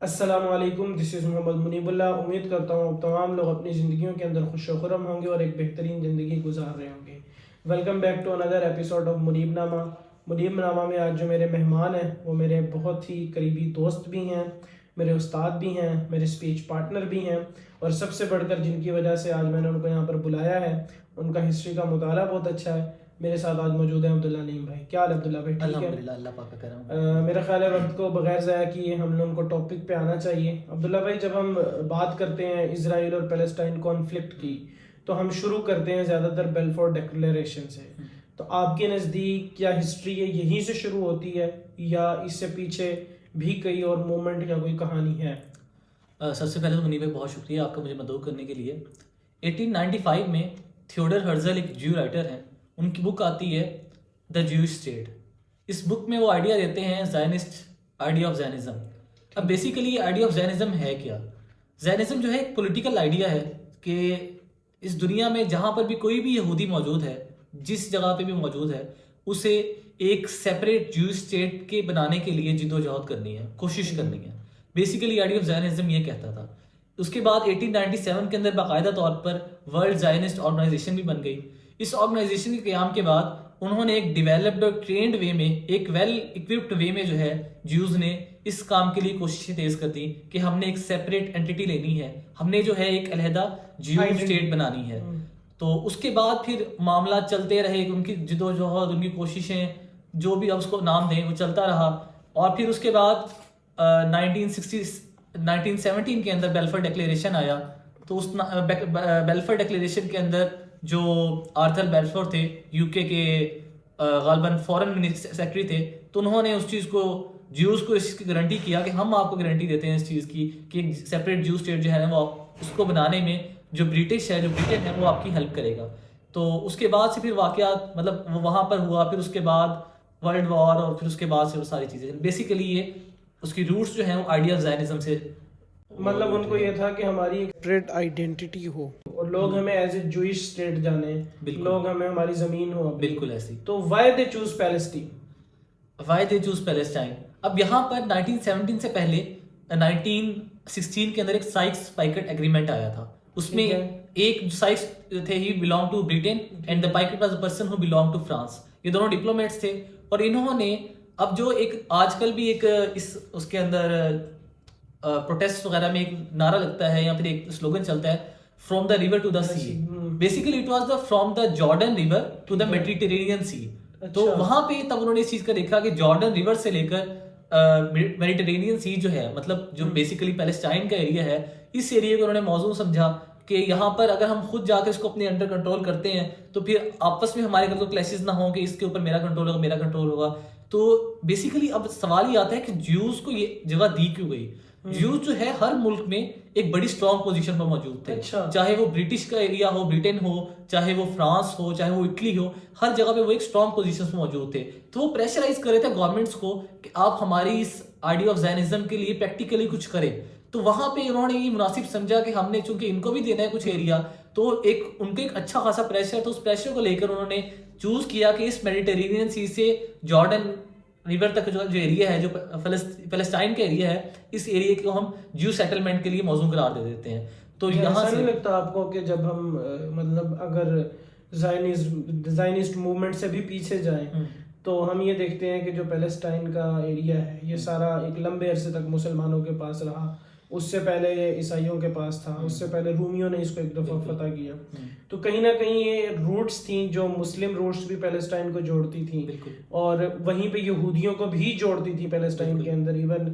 السلام علیکم، دس از محمد منیب اللہ۔ امید کرتا ہوں اب تمام لوگ اپنی زندگیوں کے اندر خوش و خرم ہوں گے اور ایک بہترین زندگی گزار رہے ہوں گے۔ Welcome back to another episode of Muneeb Nama. Muneeb نامہ میں آج جو میرے مہمان ہیں وہ میرے بہت ہی قریبی دوست بھی ہیں، میرے استاد بھی ہیں، میرے اسپیچ پارٹنر بھی ہیں، اور سب سے بڑھ کر جن کی وجہ سے آج میں نے ان کو یہاں پر بلایا ہے، ان کا ہسٹری کا مطالعہ بہت اچھا ہے۔ میرے ساتھ آج موجود ہیں عبداللہ نعیم بھائی۔ کیا حال ہے عبداللہ بھائی؟ ٹھیک ہے الحمدللہ، اللہ پاک کا کرم۔ میرا خیال ہے وقت کو بغیر ضائع کیے ہم لوگوں کو ٹاپک پہ آنا چاہیے۔ عبداللہ بھائی، جب ہم بات کرتے ہیں اسرائیل اور پیلسٹائن کانفلکٹ کی تو ہم شروع کرتے ہیں زیادہ تر بیلفور ڈکلیریشن سے۔ تو آپ کے نزدیک کیا ہسٹری ہے یہیں سے شروع ہوتی ہے یا اس سے پیچھے بھی کوئی اور مومنٹ یا کوئی کہانی ہے؟ سب سے پہلے تو منیب بھائی بہت شکریہ آپ کا مجھے مدعو کرنے کے لیے۔ 1895 میں تھیوڈر ہرزل ایک جیو رائٹر ہیں، ان کی بک آتی ہے دا جیوش اسٹیٹ۔ اس بک میں وہ آئیڈیا دیتے ہیں زائنسٹ آئیڈیا آف زائنزم۔ اب بیسیکلی یہ آئیڈیا آف زائنزم ہے کیا؟ زائنزم جو ہے ایک پولیٹیکل آئیڈیا ہے کہ اس دنیا میں جہاں پر بھی کوئی بھی یہودی موجود ہے، جس جگہ پہ بھی موجود ہے، اسے ایک سیپریٹ جیوش اسٹیٹ کے بنانے کے لیے جد و جہد کرنی ہے، کوشش کرنی ہے۔ بیسیکلی آئیڈیا آف زائنزم یہ کہتا تھا۔ اس کے بعد 1897 کے اندر باقاعدہ طور پر ورلڈ زائنسٹ آرگنائزیشن بھی بن گئی۔ اس آرگنائزیشن کے قیام کے بعد انہوں نے ایک ڈیولپڈ اور ٹرینڈ وے میں، ایک ویل اکوپڈ وے میں جو ہے جیوز نے اس کام کے لیے کوششیں تیز کر دی کہ ہم نے ایک سیپریٹ اینٹیٹی لینی ہے، ہم نے جو ہے ایک علیحدہ جیو اسٹیٹ بنانی ہے۔ تو اس کے بعد پھر معاملات چلتے رہے، ان کی جد و جہد، ان کی کوششیں، جو بھی اب اس کو نام دیں، وہ چلتا رہا۔ اور پھر اس کے بعد 1917 کے اندر بیلفور ڈکلیریشن آیا۔ تو اس بیلفور ڈکلیریشن کے اندر جو آرتھر بیلفور تھے، یو کے غالباً فورن سیکرٹری تھے، تو انہوں نے اس چیز کو، جیوز کو اس کی گارنٹی کیا کہ ہم آپ کو گارنٹی دیتے ہیں اس چیز کی کہ ایک سیپریٹ جیو اسٹیٹ جو ہے نا، وہ اس کو بنانے میں جو برٹش ہے، جو برٹن ہے، وہ آپ کی ہیلپ کرے گا۔ تو اس کے بعد سے پھر واقعات مطلب وہ وہاں پر ہوا، پھر اس کے بعد ورلڈ وار، اور پھر اس کے بعد سے وہ ساری چیزیں۔ بیسیکلی یہ اس کی روٹس جو ہیں وہ آئیڈیا آف زائنزم سے، مطلب ان کو یہ تھا کہ ہماری ایک سیپریٹ آئیڈینٹی ہو اور لوگ ہمیں ایز اے جوئش اسٹیٹ جانیں، لوگ ہمیں ہماری زمین ہو۔ بالکل ایسی۔ تو why they choose Palestine? Why they choose Palestine? اب یہاں پر 1917 سے پہلے 1916 کے اندر ایک سائکس پائکٹ ایگریمنٹ آیا تھا۔ اس میں ایک سائکس تھے، he belong to Britain, and the Picot was a person who belong to France. یہ دونوں ڈپلومیٹس تھے، اور انہوں نے اب جو ایک آج کل بھی ایک اس کے اندر پروٹیسٹ وغیرہ میں ایک نعرہ لگتا ہے یا پھر ایک سلوگن چلتا ہے، from the river to the sea. Basically it was the from the Jordan river to the Mediterranean sea. تو وہاں پہ تب انہوں نے اس چیز کا دیکھا کہ جارڈن ریور سے لے کر میڈیٹرینین سی جو ہے، مطلب جو بیسیکلی پیلسٹائن کا ایریا ہے، اس ایریا کو انہوں نے موضوع سمجھا کہ یہاں پر اگر ہم خود جا کر اس کو اپنے انڈر کنٹرول کرتے ہیں تو پھر آپس میں ہمارے کوئی کلیشز نہ ہوں کہ اس کے اوپر میرا کنٹرول ہوگا، میرا کنٹرول ہوگا۔ تو بیسیکلی اب سوال یہ آتا ہے کہ جیوز کو یہ جگہ دی کیوں گئی؟ جیوز جو ہے ہر ملک میں ایک بڑی اسٹرانگ پوزیشن پر موجود تھے، چاہے وہ برٹش کا ایریا ہو، برٹن ہو، چاہے وہ فرانس ہو، چاہے وہ اٹلی ہو، ہر جگہ پہ وہ ایک اسٹرانگ پوزیشن پر موجود تھے۔ تو وہ پریشرائز کر رہے تھے گورنمنٹس کو کہ آپ ہماری اس آئیڈیا آف زائنزم کے لیے پریکٹیکلی کچھ کریں۔ تو وہاں پہ انہوں نے یہ مناسب سمجھا کہ ہم نے چونکہ ان کو بھی دینا ہے کچھ ایریا، تو ایک ان کو ایک اچھا خاصا پریشر، تو اس پریشر کو لے کر انہوں نے چوز کیا کہ اس میڈیٹرینین سی سے جارڈن ریور تک جو ایریا ہے، جو فلسطین کا ایریا ہے، اس ایریا کو ہم جیو سیٹلمنٹ کے لیے موزوں قرار دے دیتے ہیں۔ تو یہاں سے نہیں لگتا آپ کو کہ جب ہم مطلب اگر زائنسٹ موومنٹ سے بھی پیچھے جائیں تو ہم یہ دیکھتے ہیں کہ جو پیلسٹائن کا ایریا ہے یہ سارا ایک لمبے عرصے تک مسلمانوں کے پاس رہا، اس سے پہلے یہ عیسائیوں کے پاس تھا، اس سے پہلے رومیوں نے اس کو ایک دفعہ فتح کیا۔ تو کہیں نہ کہیں یہ روٹس تھیں جو مسلم روٹس بھی پیلسٹائن کو جوڑتی تھیں، اور وہیں پہ یہودیوں کو بھی جوڑتی تھی پیلسٹائن کے اندر۔ ایون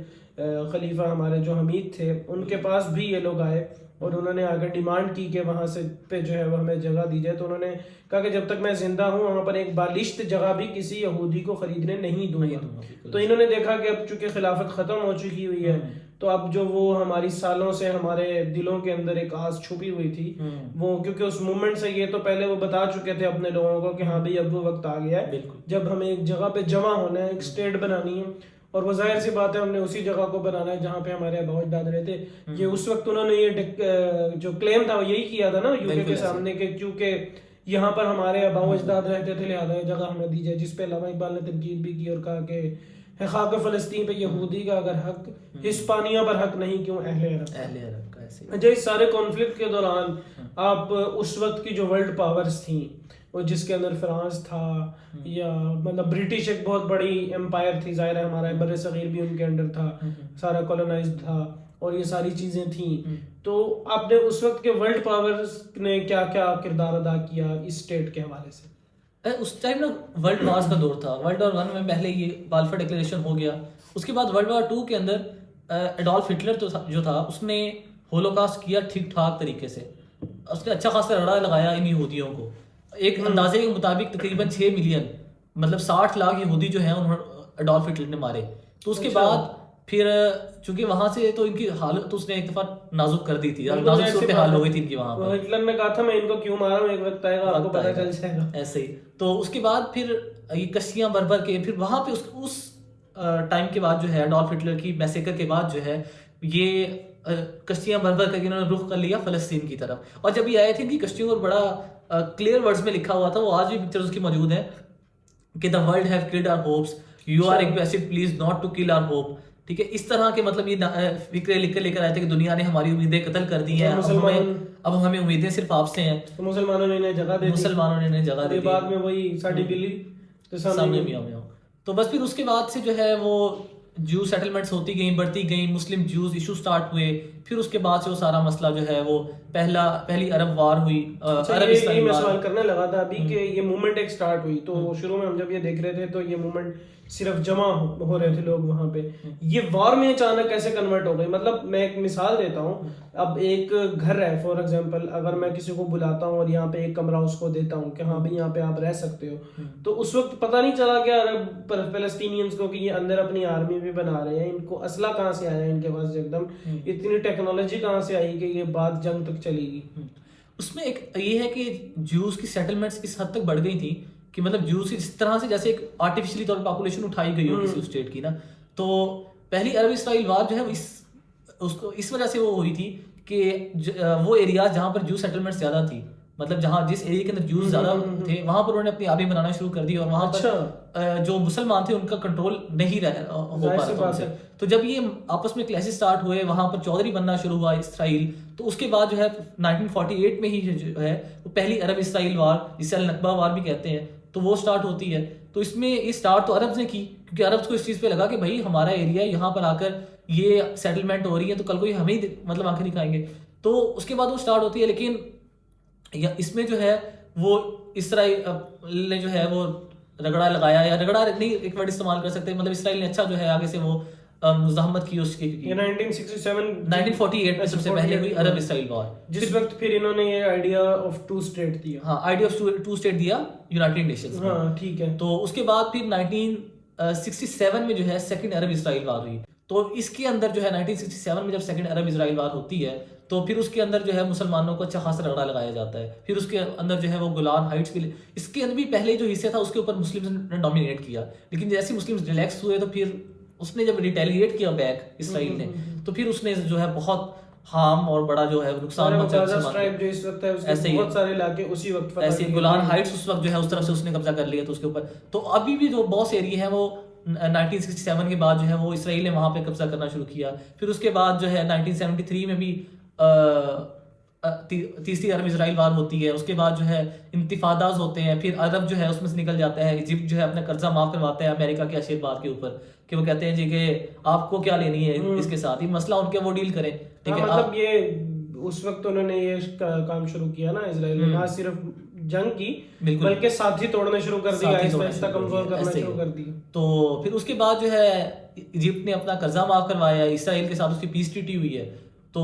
خلیفہ ہمارے جو حمید تھے، ان کے پاس بھی یہ لوگ آئے اور انہوں نے آگے ڈیمانڈ کی کہ وہاں سے پہ جو ہے وہ ہمیں جگہ دی جائے۔ تو انہوں نے کہا کہ جب تک میں زندہ ہوں وہاں پر ایک بالشت جگہ بھی کسی یہودی کو خریدنے نہیں دوں گا۔ تو انہوں نے دیکھا کہ اب چونکہ خلافت ختم ہو چکی ہوئی ہے، تو اب جو وہ ہماری سالوں سے ہمارے دلوں کے اندر ایک آس چھپی ہوئی تھی، وہ کیونکہ اس مومنٹ سے یہ تو پہلے وہ بتا چکے تھے اپنے لوگوں کو کہ ہاں بھائی اب وہ وقت آ گیا ہے جب ہمیں ایک جگہ پہ جمع ہونا ہے، ایک اسٹیٹ بنانی ہے، اور وہ ظاہر سی بات ہے ہم نے اسی جگہ کو بنانا ہے جہاں پہ ہمارے آبا و اجداد رہتے۔ یہ اس وقت انہوں نے یہ جو کلیم تھا وہ یہی کیا تھا نا یو کے سامنے کہ کیونکہ یہاں پر ہمارے آبا و اجداد رہتے تھے لہٰذا یہ جگہ ہمیں دی جائے، جس پہ علامہ اقبال نے تنقید بھی کی اور کہا کہ ہے خاک فلسطین پہ یہودی کا اگر حق ہسپانیہ پر حق نہیں کیوں اہل عرب کا ایسے اچھا اس سارے کانفلکٹ کے دوران آپ اس وقت کی جو ورلڈ پاورز تھیں وہ جس کے اندر فرانس تھا یا مطلب برٹش ایک بہت بڑی امپائر تھی ظاہر ہے ہمارا بر صغیر بھی ان کے انڈر تھا سارا کولونائزڈ تھا اور یہ ساری چیزیں تھیں تو آپ نے اس وقت کے ورلڈ پاورز نے کیا کیا کردار ادا کیا اس اسٹیٹ کے حوالے سے؟ اس ٹائم نا ورلڈ وارز کا دور تھا. ورلڈ وار 1 میں پہلے یہ بالفور ڈکلیریشن ہو گیا. اس کے بعد ورلڈ وار 2 کے اندر ایڈولف ہٹلر جو تھا اس نے ہولوکاسٹ کیا ٹھیک ٹھاک طریقے سے. اس نے اچھا خاصا رڑا لگایا ان یہودیوں کو. ایک اندازے کے مطابق تقریباً 6 ملین مطلب 60 لاکھ یہودی جو ہیں انہوں ایڈولف ہٹلر نے مارے. تو اس کے بعد پھر چونکہ وہاں سے تو ان کی حالت اس نے ایک دفعہ نازک کر دی تھی, نازک صورتحال ہو گئی تھی ان کی وہاں پر. ہٹلر نے کہا تھا میں ان کو کیوں مارا ہوں, ایک وقت آئے گا آپ کو پتہ چل جائے گا. ایسے ہی. تو اس کے بعد پھر یہ کشتیاں بھر کے پھر وہاں پہ اس ٹائم کے بعد جو ہے ایڈولف ہٹلر کی میسیکر کے بعد جو ہے یہ کشتیاں بھر کر کے انہوں نے رخ کر لیا فلسطین کی طرف. اور جب یہ آئے تھے ان کی کشتیوں پر بڑا کلیئر ورڈز میں لکھا ہوا تھا, وہ آج بھی پکچرز کی موجود ہیں کہ the world have killed our hopes, you are requested please not to kill our hope. ٹھیک ہے, اس طرح کے مطلب یہ فکرے لے کر آئے تھے کہ دنیا نے ہماری امیدیں قتل کر دی ہیں, اب ہمیں امیدیں صرف آپ سے ہیں. مسلمانوں نے انہیں جگہ دے دی, بعد میں وہی ساڑی بلی سامنے بھی آؤ. تو بس پھر اس کے بعد سے جو ہے وہ جو سیٹلمنٹس ہوتی گئیں, بڑھتی گئیں, مسلم جوز ایشو سٹارٹ ہوئے. پھر اس کے بعد سے وہ سارا مسئلہ جو ہے وہ پہلی عرب وار ہوئی, عرب اسرائیل وار. میں سوال کرنے لگا تھا ابھی کہ یہ موومنٹ ایک سٹارٹ ہوئی تو شروع میں ہم جب یہ دیکھ رہے تھے تو یہ موومنٹ صرف جمع ہو رہے تھے لوگ وہاں پہ, یہ وار میں اچانک کیسے کنورٹ ہو گئی؟ مطلب میں ایک مثال دیتا ہوں, اب ایک گھر ہے فار ایگزامپل, اگر میں کسی کو بلاتا ہوں اور یہاں پہ ایک کمرہ اس کو دیتا ہوں کہ ہاں بھائی یہاں پہ آپ رہ سکتے ہو, تو اس وقت پتہ نہیں چلا کیا عرب فلسطینینز کو کہ یہ اندر اپنی آرمی بھی بنا رہے ہیں, ان کو اسلحہ کہاں سے آیا ان کے پاس, ایک دم اتنی ٹیکنالوجی کہاں سے آئی کہ یہ بات جنگ تک چلی گئی. اس میں ایک یہ ہے کہ جوز کی سیٹلمنٹس اس حد تک بڑھ گئی تھی کہ مطلب جوز کی جس طرح سے جیسے ایک آرٹیفیشلی طور پر پاپولیشن اٹھائی گئی ہو کسی اسٹیٹ کی نا, تو پہلی عرب اسرائیل وار جو ہے اس وجہ سے وہ ہوئی تھی کہ وہ ایریاز جہاں پر جو سیٹلمنٹ زیادہ تھی, مطلب جس ایریا کے اندر جوز زیادہ تھے وہاں پر انہوں نے اپنی آبی بنانا شروع کر دی, اور وہاں پر جو مسلمان تھے ان کا کنٹرول نہیں ہو پا رہا تھا. تو جب یہ آپس میں کلیشز سٹارٹ ہوئے, وہاں پر چودھری بننا شروع ہوا اسرائیل, تو اس کے بعد جو ہے 1948 میں ہی جو ہے وہ پہلی عرب اسرائیل وار, جسے النکبہ وار بھی کہتے ہیں, تو وہ سٹارٹ ہوتی ہے. تو اس میں یہ سٹارٹ تو عربز نے کی, کیونکہ عربز کو اس چیز پہ لگا کہ بھائی ہمارا ایریا یہاں پر آ کر یہ سیٹلمنٹ ہو رہی ہے تو کل کو یہ ہمیں مطلب آنکھیں دکھائیں گے. تو اس کے بعد وہ سٹارٹ ہوتی ہے. لیکن اس میں جو ہے وہ اسرائیل نے جو ہے وہ رگڑا لگایا, یا رگڑا نہیں ایک ورڈ استعمال کر سکتے, مطلب اسرائیل نے اچھا جو ہے آگے سے وہ مزاحمت کی اس کی. 1948 میں سب سے پہلے ہوئی عرب اسرائیل وار, جس وقت پھر انہوں نے یہ آئیڈیا آف ٹو اسٹیٹ دیا. ہاں, آئیڈیا آف ٹو اسٹیٹ دیا یونائٹڈ نیشنز. ہاں ٹھیک ہے. تو اس کے بعد پھر 1967 میں جو ہے سیکنڈ عرب اسرائیل وار ہوئی. تو اس کے اندر جو ہے 1967 میں جب سیکنڈ عرب اسرائیل وار ہوتی ہے تو پھر اس کے اندر جو ہے مسلمانوں کو اچھا خاصا رگڑا لگایا جاتا ہے. پھر اس کے اندر جو ہے وہ گولان ہائٹس بھی, اس کے اندر بھی پہلے جو حصے تھا اس کے اوپر مسلم نے ڈومینیٹ کیا, لیکن جیسے مسلم ریلیکس ہوئے تو پھر اس نے جب ریٹیلیٹ کیا بیک اسرائیل نے, تو پھر اس نے جو ہے بہت ہارم اور بڑا جو ہے نقصان پہنچایا. ایسے گولان ہائٹس اس وقت جو ہے اس طرف سے اس نے قبضہ کر لیا, تو اس کے اوپر تو ابھی بھی جو بہت سے ایریا ہیں وہ 1967 کے بعد جو ہے وہ اسرائیل نے وہاں پہ قبضہ کرنا شروع کیا. پھر اس کے بعد جو ہے 1973 میں بھی تیسری عرب اسرائیل وار ہوتی ہے. اس کے بعد جو ہے انتفاضات ہوتے ہیں, پھر عرب جو ہے اس میں سے نکل جاتا ہے. ایجپٹ جو ہے اپنا قرضہ معاف کرواتا ہے امریکہ کے آشیرواد کے اوپر, کہ وہ کہتے ہیں جی کہ آپ کو کیا لینی ہے اس کے ساتھ, یہ مسئلہ ان کے وہ ڈیل کریں. ٹھیک ہے, مطلب یہ اس وقت انہوں نے یہ کام شروع کیا نا اسرائیل نے, نہ صرف جنگ کی بلکہ ساتھی توڑنے شروع کر دیا, آہستہ کمزور کرنا شروع کر دیا. تو پھر اس کے بعد جو ہے ایجپٹ نے اپنا قرضہ معاف کروایا, اسرائیل کے ساتھ اس کی پیس ٹریٹی ہوئی ہے, تو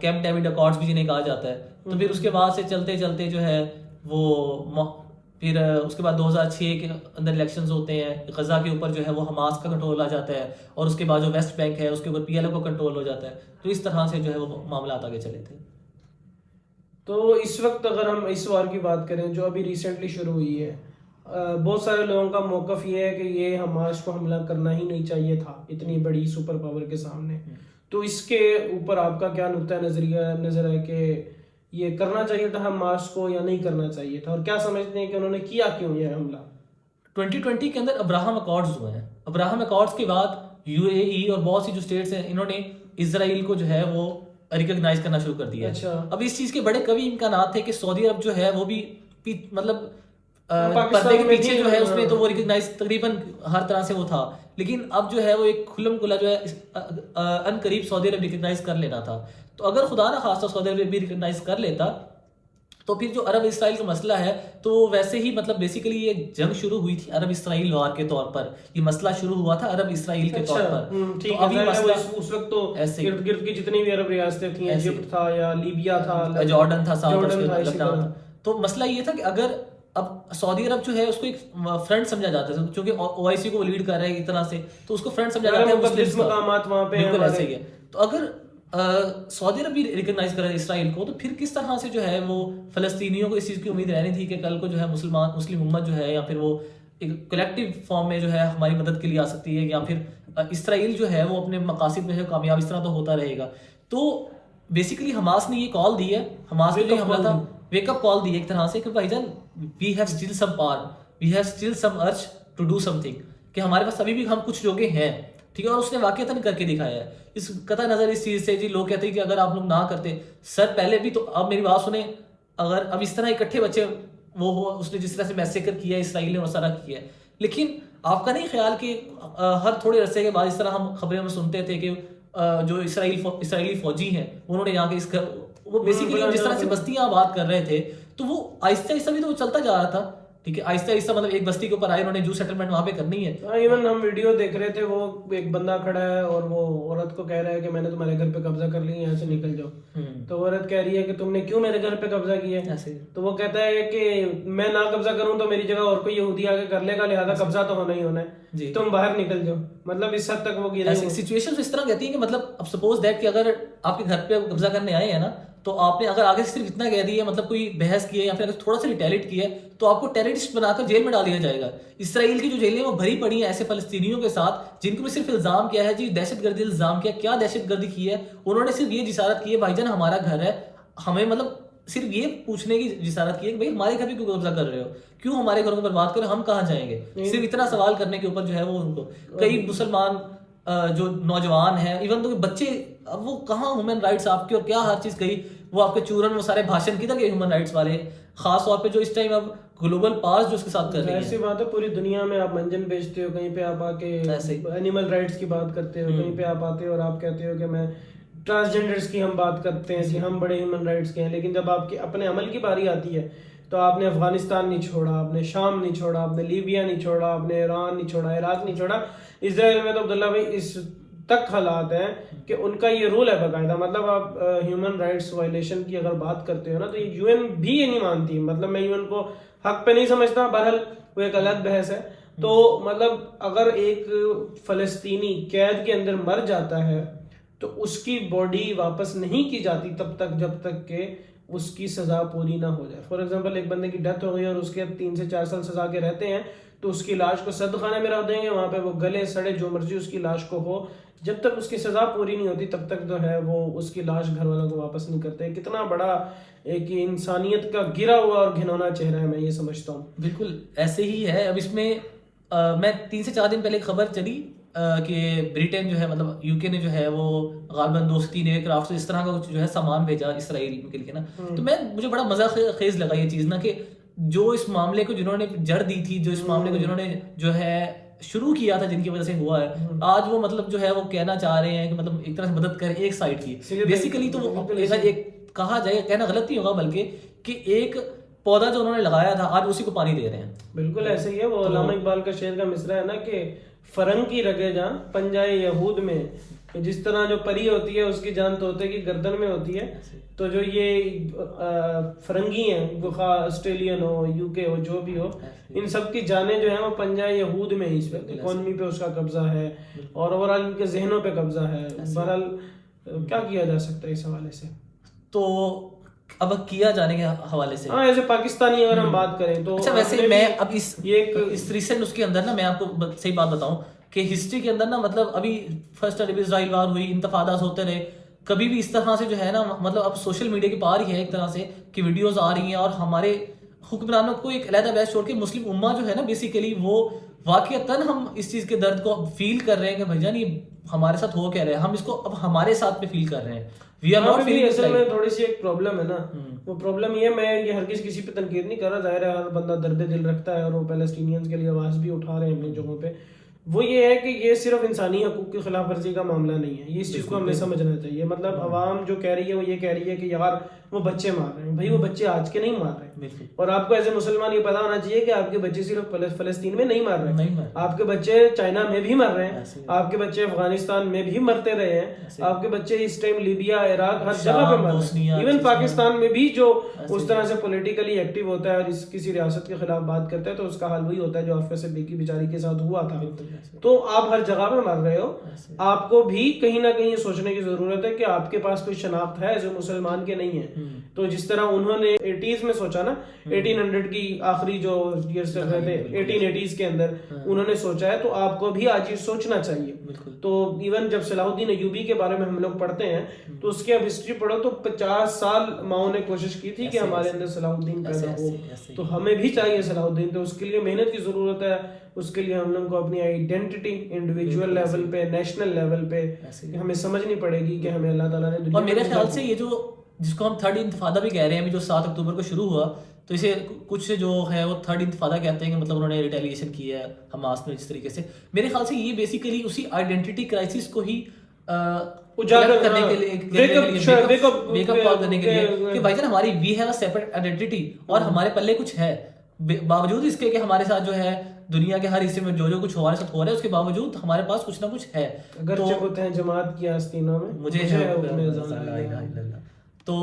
کیمپ ڈیوڈ اکارڈز بھی جنہیں کہا جاتا ہے. تو پھر اس کے بعد سے چلتے چلتے جو ہے وہ پھر اس کے بعد 2006 کے اندر الیکشنز ہوتے ہیں, غزہ کے اوپر جو ہے وہ حماس کا کنٹرول آ جاتا ہے, اور اس کے بعد جو ویسٹ بینک ہے اس کے اوپر پی ایل او کا کنٹرول ہو جاتا ہے. تو اس طرح سے جو ہے وہ معاملات آگے چلے تھے. تو اس وقت اگر ہم اس وار کی بات کریں جو ابھی ریسنٹلی شروع ہوئی ہے, بہت سارے لوگوں کا موقف یہ ہے کہ یہ حماس کو حملہ کرنا ہی نہیں چاہیے تھا اتنی بڑی سپر پاور کے سامنے. تو اس کے اوپر آپ کا کیا نقطہ نظر ہے کہ یہ کرنا چاہیے تھا حماس کو یا نہیں کرنا چاہیے تھا, اور کیا سمجھتے ہیں کہ انہوں نے کیا کیوں یہ حملہ؟ 2020 کے اندر ابراہم اکارڈز ہوئے ہیں, ابراہم اکارڈز کے بعد UAE اور بہت سی جو اسٹیٹس ہیں انہوں نے اسرائیل کو جو ہے وہ ریکگنائز کرنا شروع کر دیا. اب اس چیز کے بڑے قوی امکانات تھے کہ سعودی عرب جو ہے وہ بھی مطلب پردے کے پیچھے جو ہے اس میں تو وہ ریکگنائز تقریباً ہر طرح سے وہ تھا, لیکن اب جو ہے وہ ایک کھلم کھلا جو ہے ان قریب سعودی عرب ریکگنائز کر لینا تھا. تو اگر خدا نہ خواستہ سعودی عرب بھی ریکگنائز کر لیتا تو پھر جو عرب اسرائیل کا مسئلہ ہے تو ویسے ہی مطلب بیسیکلی یہ جنگ شروع ہوئی تھی عرب اسرائیل وار کے طور پر, یہ مسئلہ شروع ہوا تھا عرب اسرائیل کے طور پر. تو ابھی مسئلہ اس وقت تو گرد گرد کی جتنی بھی عرب ریاستیں تھیں, ایجپٹ تھا یا لیبیا تھا, جارڈن تھا, ساتھ. تو مسئلہ یہ تھا کہ اگر اب سعودی عرب جو ہے اس کو ایک فرنٹ سمجھا جاتا ہے کیونکہ OIC کو لیڈ کر رہا ہے ایک طرح سے, تو اس کو فرنٹ سمجھا جاتا ہے مسلمز مقامات وہاں پہ بالکل ایسے ہی ہے. تو اگر سعودی عرب بھی ریکگنائز کر رہا ہے اسرائیل کو, تو پھر کس طرح سے جو ہے وہ فلسطینیوں کو اس چیز کی امید رہنی تھی کہ کل کو جو ہے مسلم امت جو ہے یا پھر وہ ایک کلیکٹیو فارم میں جو ہے ہماری مدد کے لیے آ سکتی ہے, یا پھر اسرائیل جو ہے وہ اپنے مقاصد میں جو کامیاب اس طرح تو ہوتا رہے گا. تو بیسیکلی حماس نے یہ کال دی ہے, حماس نے جو حملہ تھا ویک اپ کال دی ہے ایک طرح سے کہ بھائی جان we have still some power, we have still some urge to do something, کہ ہمارے پاس ابھی بھی ہم کچھ جوگے ہیں, ٹھیک ہے. اور اس نے واقعتاً کر کے دکھایا ہے. اس قطع نظر اس چیز سے جی لوگ کہتے ہیں کہ اگر آپ لوگ نہ کرتے سر پہلے بھی, تو اب میری بات سنیں, اگر اب اس طرح اکٹھے بچے وہ ہو, اس نے جس طرح سے میسیکر کیا ہے اسرائیل نے اور سارا کیا ہے, لیکن آپ کا نہیں خیال کہ ہر تھوڑے عرصے کے بعد اس طرح ہم خبریں میں سنتے تھے کہ جو اسرائیلی فوجی ہیں انہوں نے یہاں کے اس وہ بیسیکلی جس طرح سے بستیاں آباد کر رہے تھے تو وہ آہستہ آہستہ بھی تو وہ چلتا جا رہا تھا, ٹھیک ہے. آہستہ آہستہ مطلب ایک بستی کے اوپر آئے, انہوں نے جو سیٹلمنٹ وہاں پہ کرنی ہے. ایون ہم ویڈیو دیکھ رہے تھے, وہ ایک بندہ کھڑا ہے اور وہ عورت کو کہہ رہا ہے کہ میں نے تمہارے گھر پہ قبضہ کر لی, یہاں سے نکل جاؤ. تو عورت کہہ رہی ہے کہ تم نے کیوں میرے گھر پہ قبضہ کیا ہے, تو وہ کہتا ہے کہ میں نہ قبضہ کروں تو میری جگہ اور کوئی یہودی آ کے کر لے گا, لہٰذا قبضہ تو ہونا ہی ہونا ہے, تم باہر نکل جاؤ. مطلب اس حد تک وہ گرے سچویشن اس طرح کہتی ہیں کہ مطلب اب سپوز دیٹ کہ اگر آپ کے گھر پہ قبضہ کرنے آئے ہیں نا, تو آپ نے اگر آگے سے صرف اتنا کہہ دیا, مطلب کوئی بحث کی ہے یا پھر اگر تھوڑا سا ریٹیلیٹ کیا ہے, تو آپ کو ٹیررسٹ بنا کر جیل میں ڈال دیا جائے گا. اسرائیل کی جو جیلیں وہ بھری پڑی ہیں ایسے فلسطینیوں کے ساتھ جن کو صرف الزام کیا ہے جی دہشت گردی الزام کیا دہشت گردی کی ہے. انہوں نے صرف یہ جسارت کی ہے بھائی جان ہمارا گھر ہے, ہمیں مطلب صرف یہ پوچھنے کی جسارت کی ہے کہ بھائی ہمارے گھر پہ کیوں قبضہ کر رہے ہو, کیوں ہمارے گھروں کو برباد کرو, ہم کہاں جائیں گے. صرف اتنا سوال کرنے کے اوپر جو ہے وہ ان کو کئی مسلمان جو نوجوان ہیں, ایون تو بچے, اب وہ کہاں ہیومن رائٹس آپ کی اور کیا ہر چیز کہی, وہ آپ کے چورن وہ سارے بھاشن کی تھا کہ ہیومن رائٹس والے, خاص طور پہ جو اس ٹائم اب گلوبل پاس جو اس کے ساتھ کر رہی ہے. ایسی بات ہے پوری دنیا میں آپ منجن بیچتے ہو, کہیں پہ آپ آ کے اینیمل رائٹس کی بات کرتے ہو, کہیں پہ آپ آتے ہو اور آپ کہتے ہو کہ میں ٹرانسجینڈرز کی ہم بات کرتے ہیں کہ ہم بڑے ہیومن رائٹس کے ہیں, لیکن جب آپ کے اپنے عمل کی باری آتی ہے تو آپ نے افغانستان نہیں چھوڑا, آپ نے شام نہیں چھوڑا, آپ نے لیبیا نہیں چھوڑا, آپ نے ایران نہیں چھوڑا, عراق نہیں چھوڑا. اسرائیل میں تو عبداللہ بھائی اس تک حالات ہیں کہ ان کا یہ رول ہے باقاعدہ, مطلب آپ ہیومن رائٹس وائلیشن کی اگر بات کرتے ہو نا, تو یہ UN بھی یہ نہیں مانتی. مطلب میں UN کو حق پہ نہیں سمجھتا, بہرحال وہ ایک الگ بحث ہے. تو مطلب اگر ایک فلسطینی قید کے اندر مر جاتا ہے تو اس کی باڈی واپس نہیں کی جاتی تب تک جب تک کہ اس کی سزا پوری نہ ہو جائے. فار ایگزامپل ایک بندے کی ڈیتھ ہو گئی اور اس کے 3 سے 4 سال سزا کے رہتے ہیں, تو اس کی لاش کو سرد خانے میں رکھ دیں گے, وہاں پہ وہ گلے سڑے جو مرضی اس کی لاش کو ہو, جب تک اس کی سزا پوری نہیں ہوتی تب تک جو ہے وہ اس کی لاش گھر والوں کو واپس نہیں کرتے. کتنا بڑا ایک انسانیت کا گرا ہوا اور گھنونا چہرہ ہے, میں یہ سمجھتا ہوں. بالکل ایسے ہی ہے. اب اس میں میں 3 سے 4 دن پہلے خبر چلی کہ برٹن جو ہے مطلب UK نے جو ہے وہ غالباً 2 سے 3 ایئر کرافٹ اس طرح کا کچھ جو ہے سامان بھیجا اسرائیل کے لیے نا. تو مجھے بڑا مزہ خیز لگا یہ چیز نا, کہ جو اس معاملے کو جنہوں نے جڑ دی تھی, جو اس معاملے کو جنہوں نے جو ہے شروع کیا تھا, جن کی وجہ سے ہوا ہے, آج وہ مطلب جو ہے وہ کہنا چاہ رہے ہیں کہ مطلب ایک طرح سے مدد کریں ایک سائڈ کی. بیسیکلی تو وہ ایک کہا جائے, کہنا غلط نہیں ہوگا بلکہ کہ ایک پودا جو انہوں نے لگایا تھا آج اسی کو پانی دے رہے ہیں. بالکل ایسے ہی ہے. وہ علامہ اقبال کا شعر کا مصرع ہے نا کہ فرنگ کی رگے جان پنجائے یہود میں, جس طرح جو پری ہوتی ہے اس کی جان طوطے کی گردن میں ہوتی ہے, تو جو یہ فرنگی ہیں خواہ آسٹریلین ہو UK ہو جو بھی ہو, ان سب کی جانیں جو ہیں وہ پنجائے یہود میں ہی اس وقت اکانومی پہ اس کا قبضہ ہے اور اوورآل ان کے ذہنوں پہ قبضہ ہے. بہرحال کیا کیا جا سکتا ہے اس حوالے سے, تو اب کیا جانے کے حوالے سے ایسے پاکستانی اگر ہم بات کریں تو اچھا ویسے میں اب اس ریسنٹ اس کے اندر نا میں آپ کو صحیح بات بتاؤں کہ ہسٹری کے اندر نا مطلب ابھی فرسٹ عرب اسرائیل وار ہوئی, انتفاضات ہوتے رہے, کبھی بھی اس طرح سے جو ہے نا مطلب اب سوشل میڈیا کی پار ہی ہے ایک طرح سے کہ ویڈیوز آ رہی ہیں اور ہمارے حکمرانوں کو ایک علیحدہ بحث چھوڑ کے مسلم امہ جو ہے نا بیسیکلی وہ واقعتاً ہم اس چیز کے درد کو فیل کر رہے ہیں کہ بھائی جان یہ ہمارے ساتھ ہو کیا رہا ہے, ہم اس کو اب ہمارے ساتھ میں فیل کر رہے ہیں. We are not feeling. اصل میں تھوڑی سی ایک پرابلم ہے نا, وہ پرابلم یہ, میں یہ ہرگز کسی پہ تنقید نہیں کر رہا, ظاہر ہے ہر بندہ درد دل رکھتا ہے اور وہ پیلسٹینینز کے لیے آواز بھی اٹھا رہے ہیں اپنی جگہوں پہ. وہ یہ ہے کہ یہ صرف انسانی حقوق کی خلاف ورزی کا معاملہ نہیں ہے, یہ اس چیز کو ہمیں سمجھنا چاہیے. مطلب عوام جو کہہ رہی ہے وہ یہ کہہ رہی ہے کہ یار وہ بچے مار رہے ہیں, بھائی وہ بچے آج کے نہیں مار رہے, اور آپ کو ایز اے مسلمان یہ پتا ہونا چاہیے کہ آپ کے بچے صرف فلسطین میں نہیں مار رہے ہیں, آپ کے بچے چائنا میں بھی مر رہے ہیں, آپ کے بچے افغانستان میں بھی مرتے رہے ہیں, آپ کے بچے اس ٹائم لیبیا, عراق, ہر جگہ پہ مر رہے ہیں. ایون پاکستان میں بھی جو اس طرح سے پولیٹیکلی ایکٹیو ہوتا ہے اور کسی ریاست کے خلاف بات کرتا ہے تو اس کا حال وہی ہوتا ہے جو آفیس بیکی بیچاری کے ساتھ ہوا تھا. تو آپ ہر جگہ پہ مر رہے ہو, آپ کو بھی کہیں نہ کہیں سوچنے کی ضرورت ہے کہ آپ کے پاس کوئی شناخت ہے جو مسلمان کے نہیں ہے. تو جس طرح انہوں نے 80s میں سوچا نا, 1800 کی آخری جو ایئرز چل رہے تھے 1880s کے اندر انہوں نے سوچا ہے, تو آپ کو بھی آج یہ سوچنا چاہیے. تو ایون جب صلاح الدین ایوبی کے بارے میں ہم لوگ پڑھتے ہیں تو اس کی اب ہسٹری پڑھو تو 50 سال ماؤں نے کوشش کی تھی کہ ہمارے اندر صلاح الدین پیدا ہو, تو ہمیں بھی چاہیے صلاح الدین. تو اس کے لیے محنت کی ضرورت ہے, اس کے لیے ہم لوگ کو اپنی آئیڈینٹی انڈیویجول لیول پہ, نیشنل لیول پہ ہمیں سمجھنی پڑے گی کہ ہمیں اللہ تعالیٰ نے. اور میرے خیال سے یہ جو جس کو ہم تھرڈ انتفاضہ بھی کہہ رہے ہیں, ابھی جو 7 اکتوبر کو شروع ہوا, تو اسے کچھ جو ہے وہ تھرڈ انتفاضہ کہتے ہیں کہ مطلب انہوں نے ریٹیلیشن کی ہے حماس نے. جس طریقے سے میرے خیال سے یہ بیسیکلی اسی آئیڈینٹی کرائسس کو ہی اجاگر کرنے کے لیے, ویک اپ کال کرنے کے لیے کہ بھائی جان ہماری we have a separate identity اور ہمارے پلے کچھ ہے, باوجود اس کے کہ ہمارے ساتھ جو ہے دنیا کے ہر حصے میں جو کچھ ہمارے ساتھ ہو رہا ہے اس کے باوجود ہمارے پاس کچھ نہ کچھ ہے. اگرچہ ہوتے ہیں جماعت کی آستینوں میں مجھے تو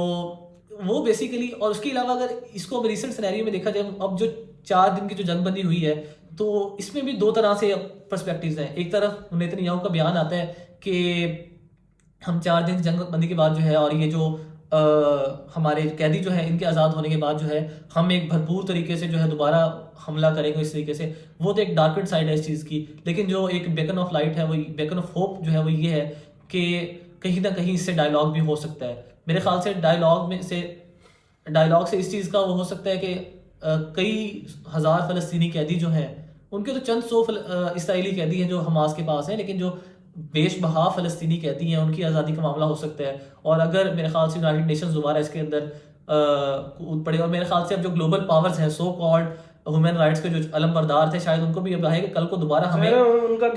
وہ بیسیکلی. اور اس کے علاوہ اگر اس کو ریسنٹ سینیریو میں دیکھا جائے, اب جو 4 دن کی جو جنگ بندی ہوئی ہے تو اس میں بھی 2 طرح سے پرسپیکٹیوز ہیں. ایک طرف نیتن یاہو کا بیان آتا ہے کہ ہم 4 دن کی جنگ بندی کے بعد جو ہے اور یہ جو ہمارے قیدی جو ہیں ان کے آزاد ہونے کے بعد جو ہے ہم ایک بھرپور طریقے سے جو ہے دوبارہ حملہ کریں گے اس طریقے سے. وہ تو ایک ڈارکر سائڈ ہے اس چیز کی, لیکن جو ایک بیکن آف لائٹ ہے, وہ بیکن آف ہوپ جو ہے وہ یہ ہے کہ کہیں نہ کہیں اس سے ڈائلاگ بھی ہو سکتا ہے. میرے خیال سے ڈائلاگ سے اس چیز کا وہ ہو سکتا ہے کہ کئی ہزار فلسطینی قیدی جو ہیں ان کے تو چند 100 اسرائیلی قیدی ہیں جو حماس کے پاس ہیں, لیکن جو بیش بہا فلسطینی قیدی ہیں ان کی آزادی کا معاملہ ہو سکتا ہے. اور اگر میرے خیال سے یونائٹڈ نیشنز دوبارہ اس کے اندر کود پڑے, اور میرے خیال سے اب جو گلوبل پاورز ہیں سو کالڈ ہیومن رائٹس کے جو علم بردار تھے شاید ان کو بھی اب ہے کہ کل کو دوبارہ ہمیں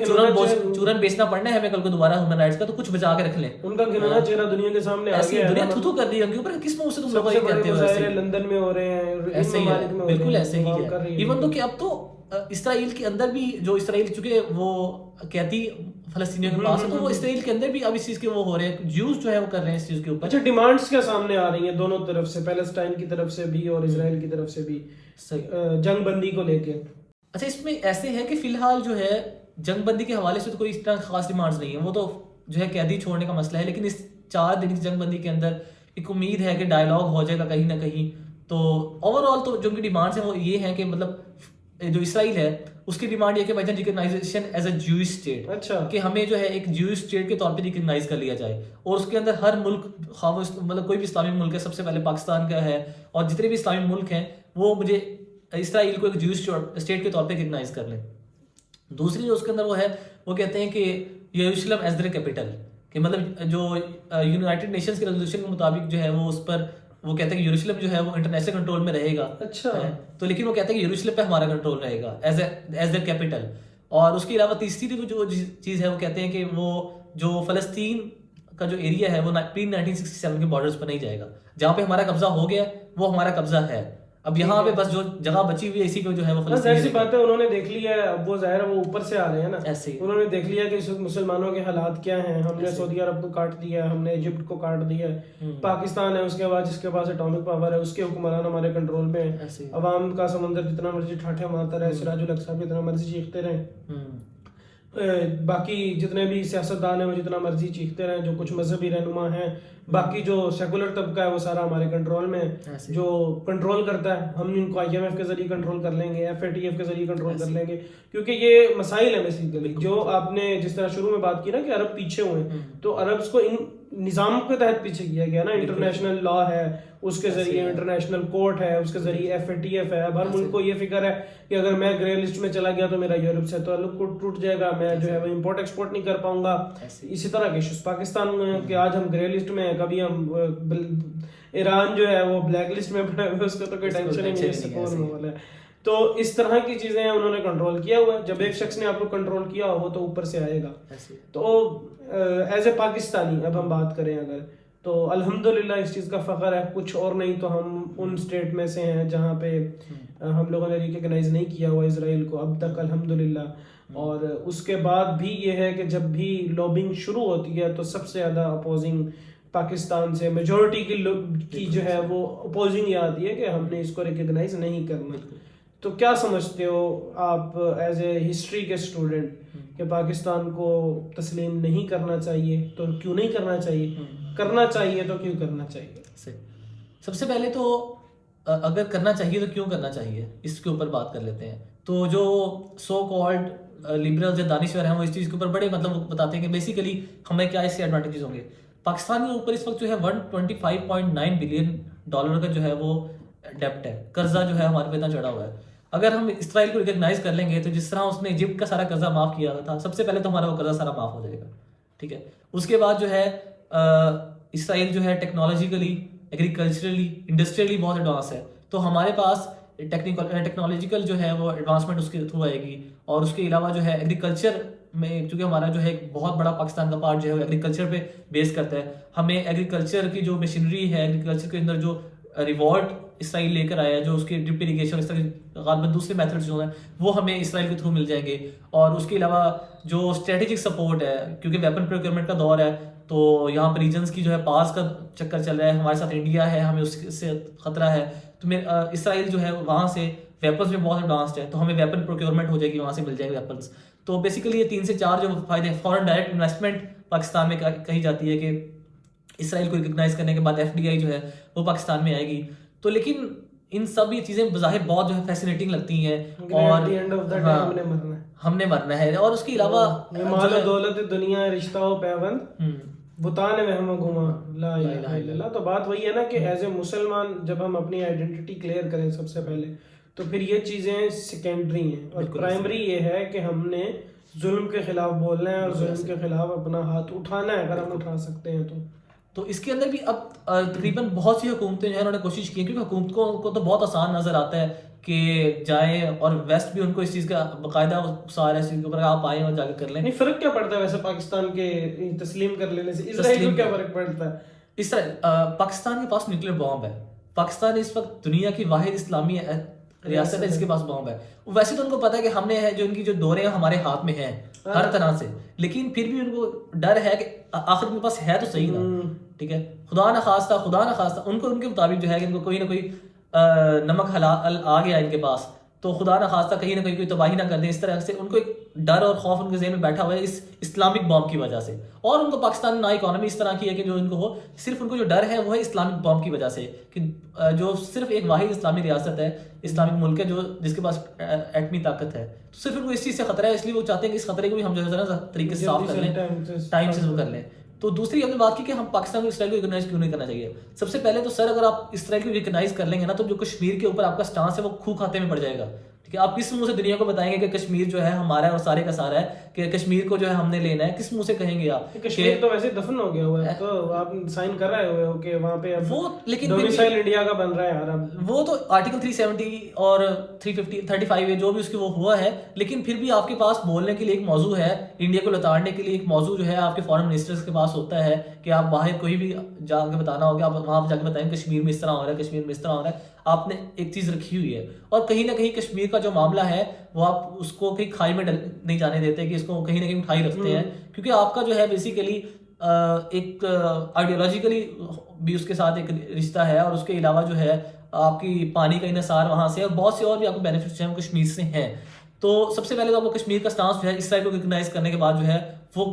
چورن بیچنا پڑنا ہے ہمیں کل کو دوبارہ ہیومن رائٹس کا, تو کچھ بچا کے رکھ لیں. ان کا گھنانا چہرہ دنیا کے سامنے آ گیا ہے, دنیا تھو کر دی ہے ان کے اوپر, کس منہ سے تم لوگ یہ کہتے ہو. ایسے لندن میں ہو رہے ہیں, ایسے ہی ہے, بالکل ایسے ہی ہے. ایون تو کہ اب تو اسرائیل کے اندر بھی جو اسرائیل چونکہ وہ قیدی فلسطینیوں کے پاس ہے تو وہ اسرائیل کے اندر بھی اب اس چیز کے وہ ہو رہے ہیں, جوز جو ہے وہ کر رہے ہیں اس چیز کے اوپر. اچھا, ڈیمانڈز کیا سامنے آ رہی ہیں دونوں طرف سے, پیلسٹائن کی طرف سے بھی اور اسرائیل کی طرف سے بھی جنگ بندی کو لے کے؟ اچھا, اس میں ایسے ہے کہ فی الحال جو ہے جنگ بندی کے حوالے سے تو کوئی اس طرح خاص ڈیمانڈز نہیں ہے, وہ تو جو ہے قیدی چھوڑنے کا مسئلہ ہے. لیکن اس 4 دن کی جنگ بندی کے اندر ایک امید ہے کہ ڈائلاگ ہو جائے گا کہیں نہ کہیں. تو اوور آل تو جو ان کی ڈیمانڈز ہیں وہ یہ ہیں کہ مطلب جو اسرائیل ہے اس کی ڈیمانڈ یہ کہ بھائی جان ریکگنائزیشن ایز اے جوئش اسٹیٹ, اچھا کہ ہمیں جو ہے ایک جوئش اسٹیٹ کے طور پہ ریکگنائز کر لیا جائے, اور اس کے اندر ہر ملک مطلب کوئی بھی اسلامی ملک ہے, سب سے پہلے پاکستان کا ہے اور جتنے بھی اسلامی ملک ہیں وہ مجھے اسرائیل کو ایک جوئش اسٹیٹ کے طور پہ ریکگنائز کر لیں. دوسری جو اس کے اندر وہ ہے وہ کہتے ہیں کہ یروشلم ایز دیئر کیپٹل, کہ مطلب جو یونائٹڈ نیشنز کے ریزولوشن کے مطابق جو ہے وہ اس پر وہ کہتے ہیں کہ یروشلم جو ہے وہ انٹرنیشنل کنٹرول میں رہے گا. اچھا, تو لیکن وہ کہتے ہیں کہ یروشلم پہ ہمارا کنٹرول رہے گا ایز دیئر کیپٹل. اور اس کے علاوہ تیسری جو چیز ہے وہ کہتے ہیں کہ وہ جو فلسطین کا جو ایریا ہے وہ پری 1967 کے بارڈرز پر نہیں جائے گا, جہاں پہ ہمارا قبضہ ہو گیا وہ ہمارا قبضہ ہے. اب یہاں پہ بس جو جگہ بچی ہوئی ہے اسی پہ جو ہے وہ ظاہر سی بات ہے انہوں نے دیکھ لیا ہے, اب وہ ظاہر ہے وہ اوپر سے آ رہے ہیں نا, انہوں نے دیکھ لیا کہ اس وقت مسلمانوں کے حالات کیا ہیں. ہم نے سعودی عرب کو کاٹ دیا ہے, ہم نے ایجپٹ کو کاٹ دیا ہے, پاکستان ہے اس کے بعد جس کے پاس اٹامک پاور ہے, اس کے حکمران ہمارے کنٹرول میں ہیں. عوام کا سمندر جتنا مرضی ٹھاٹھے مارتا رہے, سراج الاقصی پہ جتنا مرضی چیختے رہیں, باقی جتنے بھی سیاستدان ہیں وہ جتنا مرضی چیختے رہیں, جو کچھ مذہبی رہنما ہیں, باقی جو سیکولر طبقہ ہے وہ سارا ہمارے کنٹرول میں ہے. جو کنٹرول کرتا ہے ہم ان کو IMF کے ذریعے کنٹرول کر لیں گے, FATF کے ذریعے کنٹرول کر لیں گے, کیونکہ یہ مسائل ہیں بیسیکلی. جو آپ نے جس طرح شروع میں بات کی نا کہ عرب پیچھے ہوئے, تو عربز کو ان نظام کے تحت پیچھے کیا گیا نا. انٹرنیشنل لا ہے, اس کے ذریعے انٹرنیشنل کورٹ ہے, اس کے ذریعے FATF ہے. اب ہر ملک کو یہ فکر ہے کہ اگر میں گرے لسٹ میں چلا گیا تو میرا یورپ سے تعلق ٹوٹ جائے گا, میں جو ہے وہ امپورٹ ایکسپورٹ نہیں کر پاؤں گا. اسی طرح کے ایشوز پاکستان میں کہ آج ہم گرے لسٹ میں ہیں, کبھی ہم ایران جو ہے وہ بلیک لسٹ میں پڑا ہوا ہے, اس کا تو کوئی ٹینشن ہی نہیں ہے, سکون والا ہے. تو اس طرح کی چیزیں انہوں نے کنٹرول کیا ہوا ہے. جب ایک شخص نے آپ کو کنٹرول کیا ہو وہ تو اوپر سے آئے گا. تو ایز اے پاکستانی اب ہم بات کریں اگر, تو الحمدللہ اس چیز کا فخر ہے. کچھ اور نہیں تو ہم ان اسٹیٹ میں سے ہیں جہاں پہ ہم لوگوں نے ریکگنائز نہیں کیا ہوا اسرائیل کو اب تک, الحمدللہ. اور اس کے بعد بھی یہ ہے کہ جب بھی لابنگ شروع ہوتی ہے تو سب سے زیادہ اپوزنگ پاکستان سے میجورٹی کی جو ہے وہ اپوزنگ یہ آتی ہے کہ ہم نے اس کو ریکگنائز نہیں کرنا. تو کیا سمجھتے ہو آپ ایز اے ہسٹری کے اسٹوڈنٹ کہ پاکستان کو تسلیم نہیں کرنا چاہیے, تو کیوں نہیں کرنا چاہیے, کرنا چاہیے تو کیوں کرنا چاہیے؟ سب سے پہلے تو اگر کرنا چاہیے تو کیوں کرنا چاہیے, اس کے اوپر بات کر لیتے ہیں. تو جو سو کالڈ لبرلز یا دانشور ہیں وہ اس چیز کے اوپر بڑے بتاتے ہیں کہ بیسیکلی ہمیں کیا اس سے ایڈوانٹیجز ہوں گے. پاکستان کے اوپر اس وقت جو ہے 125.9 بلین ڈالر کا جو ہے وہ ڈیپٹ ہے, قرضہ جو ہے ہمارے پہ اتنا چڑھا ہوا ہے. اگر ہم اسرائیل کو ریکگنائز کر لیں گے تو جس طرح اس نے ایجپٹ کا سارا قرضہ معاف کیا تھا, سب سے پہلے تو ہمارا وہ قرضہ سارا معاف ہو جائے گا, ٹھیک ہے. اس کے بعد جو ہے اسرائیل جو ہے ٹیکنالوجیکلی, ایگریکلچرلی, انڈسٹریلی بہت ایڈوانس ہے. تو ہمارے پاس ٹیکنالوجیکل جو ہے وہ ایڈوانسمنٹ اس کے تھرو آئے گی. اور اس کے علاوہ جو ہے ایگریکلچر میں, چونکہ ہمارا جو ہے ایک بہت بڑا پاکستان کا پارٹ جو ہے وہ ایگریکلچر پہ بیس کرتا ہے, ہمیں ایگریکلچر کی جو مشینری ہے, ایگریکلچر کے اندر جو ریوالٹ اسرائیل لے کر آیا ہے, جو اس کی ڈرپ اریگیشن, اس طرح غالباً دوسرے میتھڈ جو ہیں وہ ہمیں اسرائیل کے تھرو مل جائیں گے. اور اس کے علاوہ جو اسٹریٹجک سپورٹ ہے, کیونکہ ویپن پروکیورمنٹ کا دور ہے تو یہاں پر ریجنس کی جو ہے پاس کا چکر چل رہا ہے, ہمارے ساتھ انڈیا ہے, ہمیں اس سے خطرہ ہے. تو اسرائیل جو ہے وہاں سے ویپنس میں بہت ایڈوانسڈ ہے, تو ہمیں ویپن پروکیورمنٹ ہو جائے گی, وہاں سے مل جائیں گے ویپنس. تو بیسیکلی یہ 3 سے 4 جو فائدے ہیں. فورن ڈائریکٹ انویسٹمنٹ پاکستان میں کہی جاتی ہے کہ اسرائیل کو ریکگنائز کرنے کے بعد FDI جو ہے وہ پاکستان میں آئے گی. تو لیکن ان سب یہ چیزیں بظاہر بہت جو ہے فیسینیٹنگ لگتی ہیں, اور ہم نے مرنا ہے. اور اس کے علاوہ مال و دولت دنیا رشتہ و پیوند بتانے میں ہم گھما لا الہ الا اللہ. تو بات وہی ہے نا کہ ایز اے مسلمان جب ہم اپنی آئیڈینٹی کلیئر کریں سب سے پہلے, تو پھر یہ چیزیں سیکنڈری ہیں, اور پرائمری یہ ہے کہ ہم نے ظلم کے خلاف بولنا ہے اور ظلم کے خلاف اپنا ہاتھ اٹھانا ہے اگر ہم اٹھا سکتے ہیں. تو اس کے اندر بھی اب تقریباً بہت سی حکومتیں جو ہے انہوں نے کوشش کی, کیونکہ حکومتوں کو تو بہت آسان نظر آتا ہے کہ جائیں, اور ویسٹ بھی ان کو اس چیز کا باقاعدہ سارا اس چیز کے اوپر آپ آئیں اور جا کے کر لیں. نہیں, فرق کیا پڑتا ہے ویسے پاکستان کے تسلیم کر لینے سے اسرائیل کو کیا فرق پڑتا ہے؟ پاکستان کے پاس نیوکلیر بام ہے. پاکستان اس وقت دنیا کی واحد اسلامی ریاست ہے جس کے پاس بام ہے. ویسے تو ان کو پتا ہے کہ ہم نے جو ان کی جو دورے ہیں ہمارے ہاتھ میں ہیں ہر طرح سے, لیکن پھر بھی ان کو ڈر ہے کہ آخر ان کے پاس ہے تو صحیح نا, ٹھیک ہے. خدا نخواستہ ان کو ان کے مطابق جو ہے کہ ان کو کوئی نہ کوئی نمک حلال آ گیا ان کے پاس, تو خدا نخواستہ کہیں نہ کہیں کوئی تباہی نہ کر دیں. اس طرح سے ان کو ایک ڈر اور خوف ان کے ذہن میں بیٹھا ہوا ہے اس اسلامک بام کی وجہ سے. اور ان کو پاکستان نہ اکانومی اس طرح کی ہے کہ جو ان کو ہو, صرف ان کو جو ڈر ہے وہ ہے اسلامک بام کی وجہ سے, کہ جو صرف ایک واحد اسلامی ریاست ہے, اسلامک ملک ہے جو جس کے پاس ایٹمی طاقت ہے, تو صرف ان کو اس چیز سے خطرہ ہے. اس لیے وہ چاہتے ہیں کہ اس خطرے کو بھی ہم جو ہے طریقے سے صاف کر لیں, ٹائم سے کر لیں. تو دوسری ہم نے بات کی کہ ہم پاکستان کو اسرائیل کو ریکگنائز کیوں نہیں کرنا چاہیے. سب سے پہلے تو سر اگر آپ اسرائیل کو ریکگنائز کر لیں گے نا, تو جو کشمیر کے اوپر آپ کا سٹانس ہے وہ کھو کھاتے میں پڑ جائے گا, ٹھیک ہے. آپ کس منہ سے دنیا کو بتائیں گے کہ کشمیر جو ہے ہمارا ہے اور سارے کا سارا ہے, کہ کشمیر کو جو ہے ہم نے لینا ہے, کس منہ سے کہیں گے آپ؟ کشمیر تو ویسے دفن ہو گیا ہوا ہے, تو آپ سائن کر رہے ہوئے ہو کہ وہاں پہ وہ, لیکن ڈومیسائل انڈیا کا بن رہا ہے یار. وہ تو آرٹیکل 370 اور 335 ہے جو بھی اس کے وہ ہوا ہے, لیکن پھر بھی آپ کے پاس بولنے کے لیے ایک موضوع ہے, انڈیا کو لتاڑنے کے لیے ایک موضوع جو ہے آپ کے فارن منسٹرز کے پاس ہوتا ہے کہ آپ باہر کوئی بھی جا کے بتانا ہوگا, آپ وہاں پہ جا کے بتائیں کشمیر میں اس طرح ہو رہا ہے, کشمیر میں اس طرح ہو رہا ہے. آپ نے ایک چیز رکھی ہوئی ہے, اور کہیں نہ کہیں کشمیر کا جو معاملہ ہے وہ آپ اس کو کہیں کھائی میں نہیں جانے دیتے, کہ اس کو کہیں نہ کہیں اٹھائی رکھتے ہیں, کیونکہ آپ کا جو ہے بیسیکلی ایک آئیڈیالوجیکلی بھی اس کے ساتھ ایک رشتہ ہے, اور اس کے علاوہ جو ہے آپ کی پانی کا انحصار وہاں سے, اور بہت سے اور بھی آپ کو بینیفٹس جو ہیں کشمیر سے ہیں. تو سب سے پہلے تو آپ کو کشمیر کا سٹانس جو ہے اسرائیل کو ریکگنائز کرنے کے بعد جو ہے وہ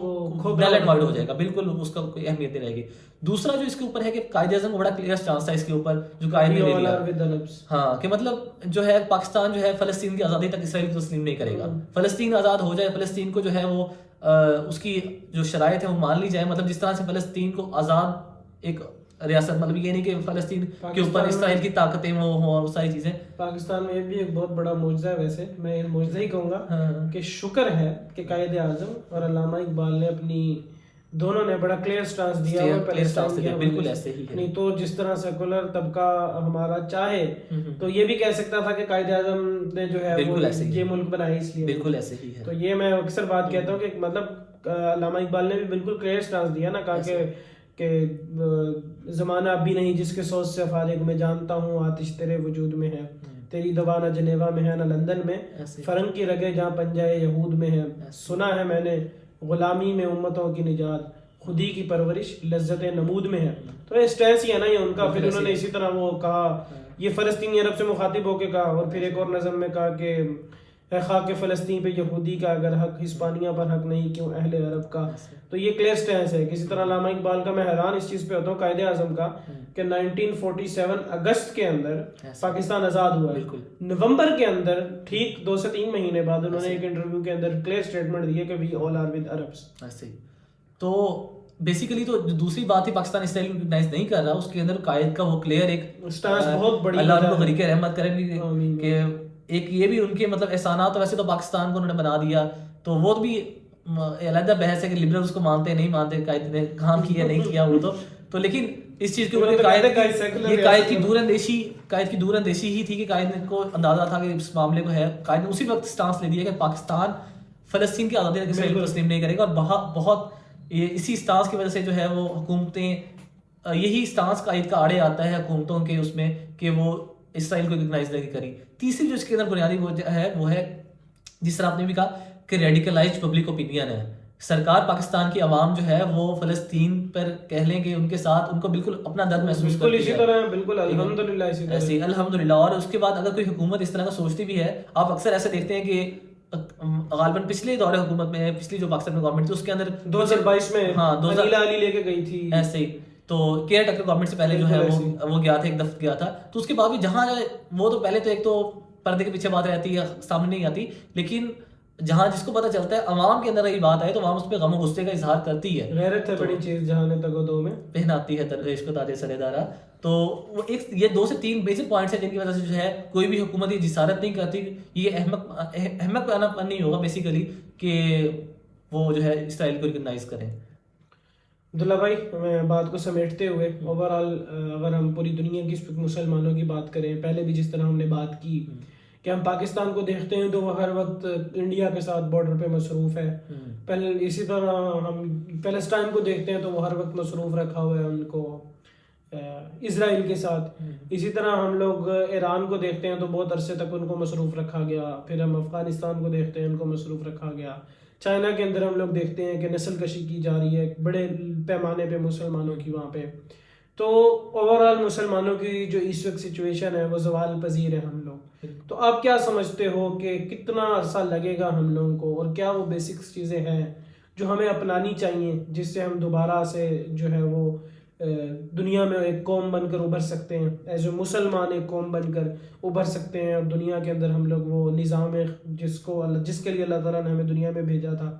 ڈیل اینڈ وائڈ ہو جائے گا, بالکل اس کا کوئی اہمیت نہیں رہے گی. دوسرا جو اس کے اوپر ہے کہ قائد اعظم کو بڑا کلیئر سٹانس تھا اس کے اوپر, جو قائد نے لے لیا, ہاں, کہ مطلب جو ہے پاکستان جو ہے فلسطین کی آزادی تک اسرائیل کو تسلیم نہیں کرے گا. فلسطین آزاد ہو جائے, فلسطین کو جو ہے وہ اس کی جو شرائط ہے وہ مان لی جائے. مطلب جس طرح سے فلسطین کو آزاد ایک ریاست, مطلب یہ نہیں کہ فلسطین کے اوپر اسرائیل کی طاقتیں وہ ہوں اور وہ ساری چیزیں. پاکستان میں یہ بھی ایک بہت بڑا معجزہ ہے, ویسے میں معجزہ ہی کہوں گا کہ شکر ہے کہ قائد اعظم اور علامہ اقبال نے اپنی دونوں نے بڑا کلیئر سٹانس دیا اور بالکل ایسے ہی. نہیں تو جس طرح سیکولر طبقہ ہمارا چاہے تو یہ بھی کہہ سکتا تھا کہ قائد اعظم نے جو ہے یہ ملک بنایا اس لیے. بالکل ایسے ہی ہے. تو یہ میں اکثر بات کہتا ہوں کہ مطلب علامہ اقبال نے بھی بالکل کلیئر سٹانس دیا نا, کہا کہ زمانہ اب بھی نہیں جس کے سوچ سے فارغ میں جانتا ہوں آتش تیرے وجود میں ہے, تیری دوا نہ جنیوا میں ہے نہ لندن میں, فرنگ کی رگیں جہاں پنجائے یہود میں ہے, سنا ہے میں نے غلامی میں امتوں کی نجات, خودی کی پرورش لذت نمود میں ہے. تو یہ سٹینس ہی ہے نا یہ ان کا. پھر انہوں نے اسی طرح وہ کہا, یہ فلسطینی عرب سے مخاطب ہو کے کہا, اور پھر ایک اور نظم میں کہا کہ اے خاک فلسطین پہ یہودی کا اگر حق ہسپانیہ پر حق نہیں کیوں اہل عرب کا. تو یہ کلیئر سٹینس ہے. کسی طرح علامہ اقبال کا میں حیران اس چیز پہ ہوتا ہوں قائد اعظم کا کہ 1947 اگست کے اندر پاکستان آزاد ہوا ہے, نومبر کے اندر ٹھیک 2 سے 3 مہینے بعد انہوں نے ایک انٹرویو کے اندر کلیئر سٹیٹمنٹ دیا کہ وی آل آر ود عربس. تو بیسیکلی تو دوسری بات ہی پاکستان اسرائیل کو ریکگنائز نہیں کر رہا, اس کے اندر قائد کا وہ کلیئر ایک سٹانس بہت بڑی, اللہ ان کو غریق رحمت کرے کہ ایک یہ بھی ان کے مطلب احسانات. تو ویسے تو پاکستان کو انہوں نے بنا دیا تو وہ بھی علیحدہ بحث ہے کہ لبرل اس کو مانتے نہیں مانتے, قائد نے کام کیا نہیں کیا وہ تو لیکن اس چیز کے اوپر قائد کی دور اندیشی ہی تھی کہ قائد کو اندازہ تھا کہ اس معاملے کو ہے. قائد نے اسی وقت سٹانس لے دیا کہ پاکستان فلسطین کی آزادی اسرائیل کو تسلیم نہیں کرے گا, اور بہت اسی سٹانس کی وجہ سے جو ہے وہ حکومتیں, یہی سٹانس قائد کا آڑے آتا ہے حکومتوں کے اس میں کہ وہ اسرائیل کو ریکگنائز نہیں کری. تیسری جو اس کے اندر بنیادی وہ ہے جس طرح آپ نے بھی کہا کہ ریڈیکلائزڈ پبلک اوپینین ہے. سرکار پاکستان کی عوام جو ہے وہ فلسطین پر کہہ لیں کہ ان کے ساتھ ان کو بالکل اپنا درد محسوس کرتی ہے. اسی طرح بالکل الحمدللہ ایسے الحمدللہ. اور اس کے بعد اگر کوئی حکومت اس طرح کا سوچتی بھی ہے, آپ اکثر ایسے دیکھتے ہیں کہ غالباً پچھلے دور حکومت میں, پچھلی جو پاکستان میں گورنمنٹ تھی اس کے اندر 2022 میں انیلا علی لے کے گئی تھی ایسے ہی, تو کیئر ٹیکر گورنمنٹ سے پہلے جو ہے وہ گیا تھا, ایک دفعہ گیا تھا. تو اس کے بعد بھی جہاں وہ تو پہلے تو ایک تو پردے کے پیچھے بات رہتی ہے, سامنے نہیں آتی, لیکن جہاں جس کو پتہ چلتا ہے عوام کے اندر یہ بات آئے تو عوام اس پہ غم و غصے کا اظہار کرتی ہے. غیرت ہے بڑی چیز جہاں نے تگ و دو میں پہناتی ہے درویش کو تاج سر دارا. تو وہ ایک یہ 2 سے 3 بیسک پوائنٹس ہیں جن کی وجہ سے جو ہے کوئی بھی حکومت یہ جسارت نہیں کرتی. یہ احمق نہیں ہوگا بیسیکلی کہ وہ جو ہے اسرائیل کو ریکگنائز کریں. عبداللہ بھائی, میں بات کو سمیٹتے ہوئے اوور آل اگر ہم پوری دنیا کی مسلمانوں کی بات کریں, پہلے بھی جس طرح ہم نے بات کی کہ ہم پاکستان کو دیکھتے ہیں تو وہ ہر وقت انڈیا کے ساتھ بارڈر پہ مصروف ہے. پہلے اسی طرح ہم پیلسٹائن کو دیکھتے ہیں تو وہ ہر وقت مصروف رکھا ہوا ہے ان کو اسرائیل کے ساتھ. اسی طرح ہم لوگ ایران کو دیکھتے ہیں تو بہت عرصے تک ان کو مصروف رکھا گیا. پھر ہم افغانستان کو دیکھتے ہیں ان کو مصروف رکھا گیا. چائنا کے اندر ہم لوگ دیکھتے ہیں کہ نسل کشی کی جا رہی ہے بڑے پیمانے پہ مسلمانوں کی وہاں پہ. تو اوور آل مسلمانوں کی جو اس وقت سچویشن ہے وہ زوال پذیر ہے ہم لوگ. تو آپ کیا سمجھتے ہو کہ کتنا عرصہ لگے گا ہم لوگوں کو, اور کیا وہ بیسکس چیزیں ہیں جو ہمیں اپنانی چاہیے جس سے ہم دوبارہ سے جو ہے وہ دنیا میں ایک قوم بن کر ابھر سکتے ہیں, ایز اے مسلمان ایک قوم بن کر ابھر سکتے ہیں, اور دنیا کے اندر ہم لوگ وہ نظام جس کے لیے اللہ تعالیٰ نے ہمیں دنیا میں بھیجا تھا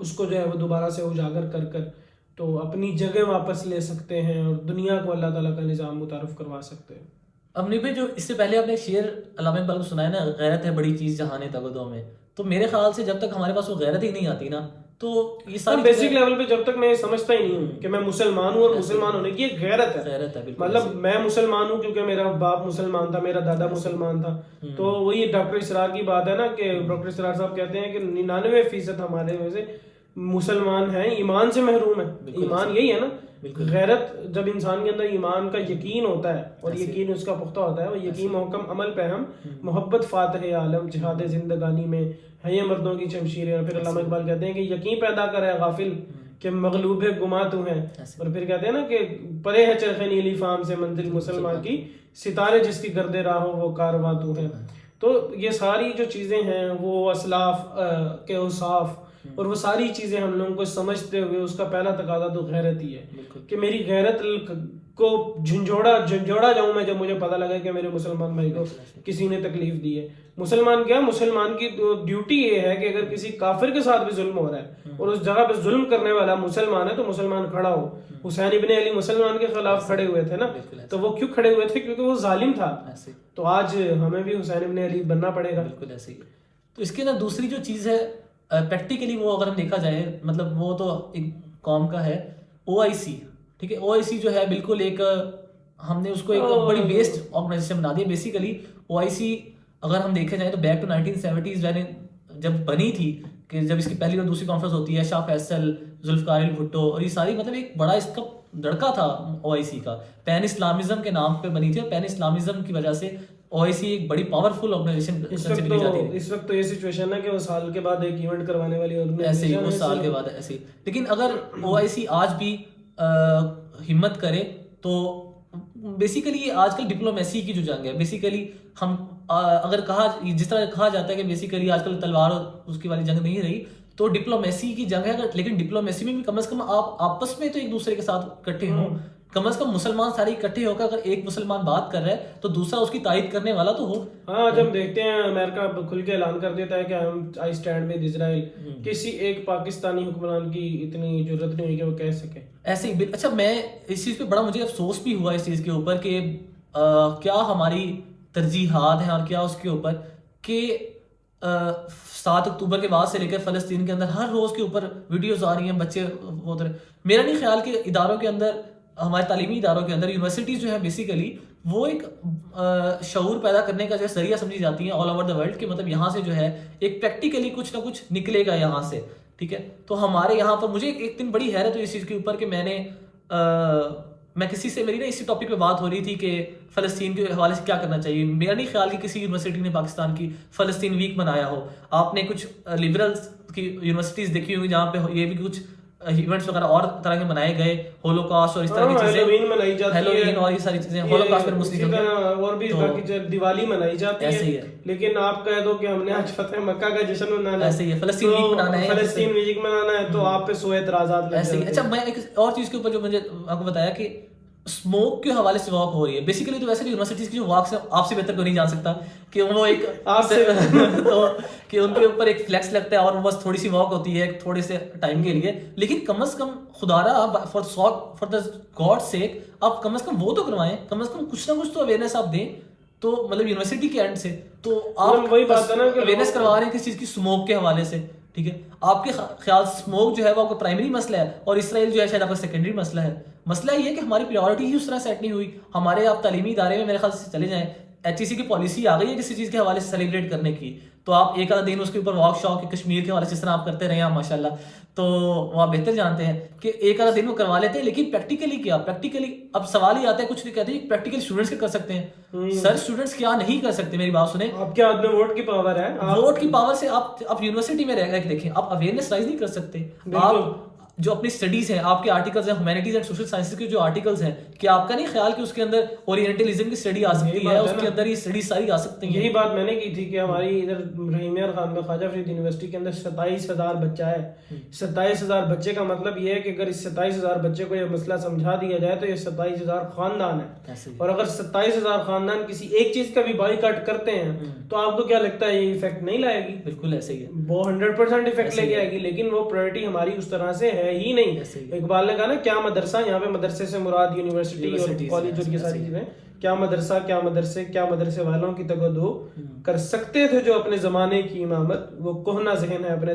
اس کو جو ہے وہ دوبارہ سے اجاگر کر کر تو اپنی جگہ واپس لے سکتے ہیں اور دنیا کو اللہ تعالیٰ کا نظام متعارف کروا سکتے ہیں. امنی بھائی, جو اس سے پہلے آپ نے شعر علامہ اقبال کو سنایا نا, غیرت ہے بڑی چیز جہاں نے تگ و دو میں, تو میرے خیال سے جب تک ہمارے پاس وہ غیرت ہی نہیں آتی نا تو یہ ساری بیسک لیول پہ جب تک میں سمجھتا ہی نہیں ہوں کہ میں مسلمان ہوں اور مسلمان ہونے کی ایک غیرت ہے. مطلب میں مسلمان ہوں کیونکہ میرا باپ مسلمان تھا, میرا دادا مسلمان تھا. تو وہی ڈاکٹر اسرار کی بات ہے نا کہ ڈاکٹر اسرار صاحب کہتے ہیں کہ 99% ہمارے میں سے مسلمان ہیں ایمان سے محروم ہے. ایمان یہی ہے نا, غیرت جب انسان کے اندر ایمان کا یقین ہوتا ہے اور یقین اس کا پختہ ہوتا ہے, وہ یقین محکم عمل پہ ہم محبت فاتح عالم جہاد زندگانی میں ہے یہ مردوں کی شمشیریں. اور پھر علامہ اقبال کہتے ہیں کہ یقین پیدا کرے غافل کہ مغلوب ہے گما تو ہے, اور پھر کہتے ہیں نا کہ پرے ہے چرخ نیلی فام سے منزل مسلمان کی, ستارے جس کی گردے راہوں وہ کارواں تو ہے. تو یہ ساری جو چیزیں ہیں وہ اسلاف کے اوصاف اور وہ ساری چیزیں ہم لوگوں کو سمجھتے ہوئے اس کا پہلا تقاضا تو غیرت ہی ہے کہ میری غیرت کو جھنجھوڑا جاؤں میں جب مجھے پتا لگا کہ میرے مسلمان بھائی کو کسی نے تکلیف دی ہے. مسلمان کی ڈیوٹی یہ ہے کہ اگر کسی کافر کے ساتھ بھی ظلم ہو رہا ہے اور اس جگہ پہ ظلم کرنے والا مسلمان ہے تو مسلمان کھڑا ہو. حسین ابن علی مسلمان کے خلاف کھڑے ہوئے تھے نا, تو وہ کیوں کھڑے ہوئے تھے؟ کیونکہ وہ ظالم تھا. تو آج ہمیں بھی حسین ابن علی بننا پڑے گا. بالکل ایسے ہی. تو اس کے اندر دوسری جو چیز ہے پریکٹیکلی وہ اگر ہم دیکھا جائے, مطلب وہ تو ایک قوم کا ہے OIC, ٹھیک ہے. OIC جو ہے بالکل ایک ہم نے اس کو ایک بڑی ویسٹ آرگنائزیشن بنا دی. بیسیکلی OIC اگر ہم دیکھا جائے تو بیک ٹو 1970s جب بنی تھی, کہ جب اس کی پہلی اور دوسری کانفرنس ہوتی ہے, شاہ فیصل, ذوالفقار علی بھٹو اور یہ ساری, مطلب ایک بڑا اس کا دڑکا تھا OIC کا. پین اسلامزم کے نام پہ بنی تھی اور پین اسلامزم کی وجہ سے OIC ایک بڑی پاورفل آرگنائزیشن لی جاتی ہے. اس وقت تو یہ سچویشن ہے کہ وہ سال کے بعد ایک ایونٹ کروانے والی ایسے ہی, وہ سال کے بعد ایسے ہی. لیکن اگر OIC آج بھی ہمت کرے تو بیسیکلی یہ آج کل ڈپلومیسی کی جو جنگ ہے, بیسیکلی ہم اگر جس طرح کہا جاتا ہے کہ بیسیکلی آج کل تلوار اس کی والی جنگ نہیں رہی, تو ڈپلومیسی کی جنگ ہے. لیکن ڈپلومیسی میں بھی کم از کم آپ آپس میں تو ایک دوسرے کے ساتھ اکٹھے ہوں, کم از کم مسلمان سارے اکٹھے ہو کر اگر ایک مسلمان بات کر رہا ہے تو دوسرا اس کی تائید کرنے والا تو ہو. ہاں, جب دیکھتے ہیں امریکہ کھل کے اعلان کر دیتا ہے کہ آئی اسٹینڈ ود اسرائیل, کسی ایک پاکستانی حکمران کی اتنی جرت نہیں ہوئی کہ وہ کہہ سکے ایسے ہی. اچھا, میں اس چیز پہ بڑا مجھے افسوس بھی ہوا اس چیز کے اوپر کہ کیا ہماری ترجیحات ہیں اور کیا اس کے اوپر کہ 7 اکتوبر کے بعد سے لے کر فلسطین کے اندر ہر روز کے اوپر ویڈیوز آ رہی ہیں, بچے ہوتے. میرا نہیں خیال کہ اداروں کے اندر, ہمارے تعلیمی اداروں کے اندر, یونیورسٹیز جو ہیں بیسیکلی وہ ایک شعور پیدا کرنے کا جو ذریعہ سمجھی جاتی ہیں آل اوور دا ورلڈ, کہ مطلب یہاں سے جو ہے ایک پریکٹیکلی کچھ نہ کچھ نکلے گا یہاں سے, ٹھیک ہے. تو ہمارے یہاں پر مجھے ایک دن بڑی حیرت ہوئی اس چیز کے اوپر کہ میں کسی سے, میری نا اسی ٹاپک پہ بات ہو رہی تھی کہ فلسطین کے حوالے سے کیا کرنا چاہیے. میرا نہیں خیال کہ کسی یونیورسٹی نے پاکستان کی فلسطین ویک منایا ہو. آپ نے کچھ لبرلس کی یونیورسٹیز دیکھی ہوئی جہاں پہ یہ بھی کچھ ایونٹس وغیرہ اور طرح کے منائے گئے, ہولوکاسٹ اور اس طرح کی چیزیں, ہیلووین اور یہ ساری چیزیں, ہولوکاسٹ پر مسلم اور بھی باقی دیوالی منائی جاتی ہے. لیکن آپ کہہ دو کہ ہم نے آج فتح مکہ کا جشن منانا ہے, ایسے ہی ہے, فلسطین ویک منانا ہے, فلسطین ویک منانا ہے, تو آپ پہ 100 اعتراضات لگ ایسے ہی. اچھا, میں ایک اور چیز کے اوپر جو مجھے آپ کو بتایا کہ اسموک کے حوالے سے واک ہو رہی ہے. بیسیکلی تو ویسے بھی یونیورسٹیز کی جو واکس ہیں آپ سے بہتر کوئی نہیں جان سکتا کہ وہ ایک کہ ان کے اوپر ایک فلیکس لگتا ہے اور بس تھوڑی سی واک ہوتی ہے تھوڑے سے ٹائم کے لیے. لیکن کم از کم خدا را فار دا گاڈ سیک آپ کم از کم وہ تو کروائیں, کم از کم کچھ نہ کچھ تو اویئرنیس آپ دیں. تو مطلب یونیورسٹی کے اینڈ سے تو آپ وہی بات ہے نا کہ اویئرنیس کروا رہے ہیں کس چیز کی, اسموک کے حوالے سے, ٹھیک ہے. آپ کے خیال سے اسموک جو ہے وہ آپ کا پرائمری مسئلہ ہے اور اسرائیل جو ہے شاید آپ کا سیکنڈری مسئلہ ہے. مسئلہ یہ ہے کہ ہماری پریورٹی ہی اس طرح سیٹ نہیں ہوئی. ہمارے آپ تعلیمی ادارے میں میرے خیال سے چلے جائیں, HEC کی پالیسی آ گئی ہے کسی چیز کے حوالے سے سیلیبریٹ کرنے کی, تو آپ ایک آدھا دن اس کے اوپر واک شاپ کشمیر کے حوالے سے جس طرح آپ کرتے رہے ہیں ماشاء اللہ, تو وہ آپ بہتر جانتے ہیں کہ ایک آدھا دن وہ کروا لیتے ہیں. لیکن پریکٹیکلی کیا, پریکٹیکلی اب سوال ہی آتا ہے, کچھ نہیں کہتے ہیں پریکٹیکل اسٹوڈنٹس کیا کر سکتے ہیں. سر اسٹوڈنٹس کیا نہیں کر سکتے, میری بات سنیں. آپ کے ہاتھ میں ووٹ کی پاور ہے, ووٹ کی پاور سے آپ یونیورسٹی میں رہ کے دیکھیں, آپ اویئرنیس رائز نہیں کر سکتے. آپ جو اپنی اسٹڈیز ہیں, آپ کے آرٹیکلز ہیں ہیومینٹیز اینڈ سوشل سائنسز کے جو آرٹیکلز ہیں, کہ آپ کا نہیں خیال کہ اس کے اندر اورینٹلزم کی اسٹڈی آ سکتی ہے, اس کے اندر یہ اسٹڈیز ساری آ سکتی ہیں. یہی بات میں نے کی تھی کہ ہماری ادھر رحیمیہ خان میں خواجہ فرید یونیورسٹی کے اندر 27,000 بچہ ہے. 27,000 بچے کا مطلب یہ ہے کہ اگر اس 27,000 بچے کو یہ مسئلہ سمجھا دیا جائے تو یہ 27,000 خاندان ہے, اور اگر 27,000 خاندان کسی ایک چیز کا بھی بائی کٹ کرتے ہیں تو آپ کو کیا لگتا ہے یہ افیکٹ نہیں لائے گی؟ بالکل ایسے ہی ہے, وہ 100% افیکٹ لے کے آئے گی. لیکن وہ پرائورٹی ہماری اس طرح سے ہے ہی نہیں. اقبال نے کہا نا کیا مدرسہ, یہاں پہ مدرسے سے مراد یونیورسٹی اور کالج اور یہ ساری چیزیں, کیا مدرسہ کیا مدرسے, کیا مدرسے والوں کی تگدو کر سکتے تھے جو اپنے زمانے کی امامت, وہ کہنا ذہن ہے اپنے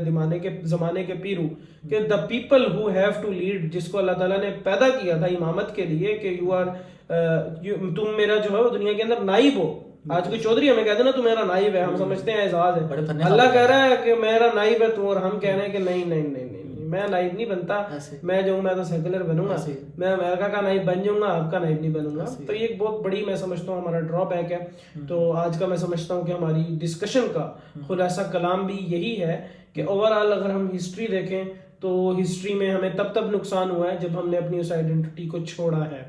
زمانے کے پیرو, کہ the people who have to lead, جس کو اللہ تعالیٰ نے پیدا کیا تھا امامت کے لیے کہ تم میرا جو ہے وہ دنیا کے اندر نائب ہو. آج کوئی چودھری ہمیں کہتے ہیں نا تو میرا نائب ہے, ہم سمجھتے ہیں اعزاز ہے. اللہ کہہ رہا ہے کہ میرا نائب ہے تو, اور ہم کہہ رہے ہیں کہ نہیں نہیں نہیں نہیں, میں نائب نہیں بنتا, میں جو ہوں میں تو سیکولر بنوں گا, میں امریکہ کا نائب بن جاؤں گا, آپ کا نائب نہیں بنوں گا. تو یہ ایک بہت بڑی میں سمجھتا ہوں ہمارا ڈرا بیک ہے. تو آج کا میں سمجھتا ہوں کہ ہماری ڈسکشن کا خلاصہ کلام بھی یہی ہے کہ اوور آل اگر ہم ہسٹری دیکھیں تو ہسٹری میں ہمیں تب نقصان ہوا ہے جب ہم نے اپنی اس آئیڈینٹی کو چھوڑا ہے.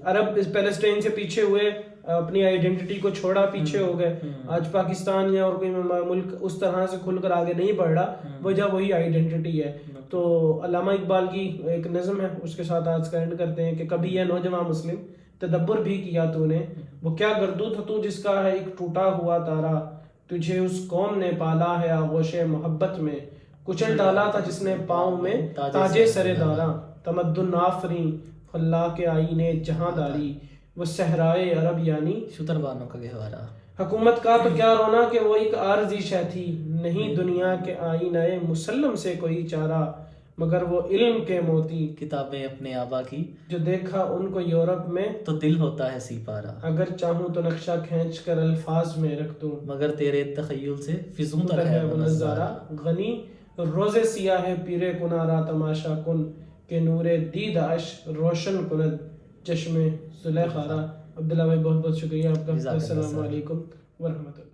عرب پیلسٹائن سے پیچھے ہوئے, اپنی آئیڈینٹی کو چھوڑا, پیچھے ہو گئے. آج پاکستان یا اور کوئی ملک اس طرح سے کھل کر آگے نہیں بڑھ رہا, وجہ وہی آئیڈینٹی ہے. تو علامہ اقبال کی ایک نظم ہے، اس کے ساتھ آج کا اینڈ کرتے ہیں کہ کبھی یہ نوجوان مسلم تدبر بھی کیا تو نے، وہ کیا گردو تھا تو جس کا ہے ایک ٹوٹا ہوا تارا، تجھے اس قوم نے پالا ہے آغوش محبت میں، کچل ڈالا تھا جس نے پاؤں میں تاجے سر دارا، تمدن آفریں اللہ کے آئینے جہاں داری، وہ صحرائے عرب یعنی شتر بانوں کا گہوارہ، حکومت کا تو کیا رونا کہ وہ ایک عارضی شے تھی، نہیں دنیا کے آئینہ مسلم سے کوئی چارہ، مگر وہ علم کے موتی کتابیں اپنے آبا کی، جو دیکھا ان کو یورپ میں تو دل ہوتا ہے سی پارا، اگر چاہوں تو نقشہ کھینچ کر الفاظ میں رکھ دوں، مگر تیرے تخیل سے فزوں تر ہے ہے وہ وہ نظارہ، نظارہ، غنی روزے سیاہ ہے پیرے کنارا تماشا کن، کہ نور دید اش روشن کند چشم زلیخارا۔ عبداللہ بھائی بہت بہت شکریہ آپ کا، جزاک اللہ السلام خیر۔ علیکم ورحمۃ اللہ۔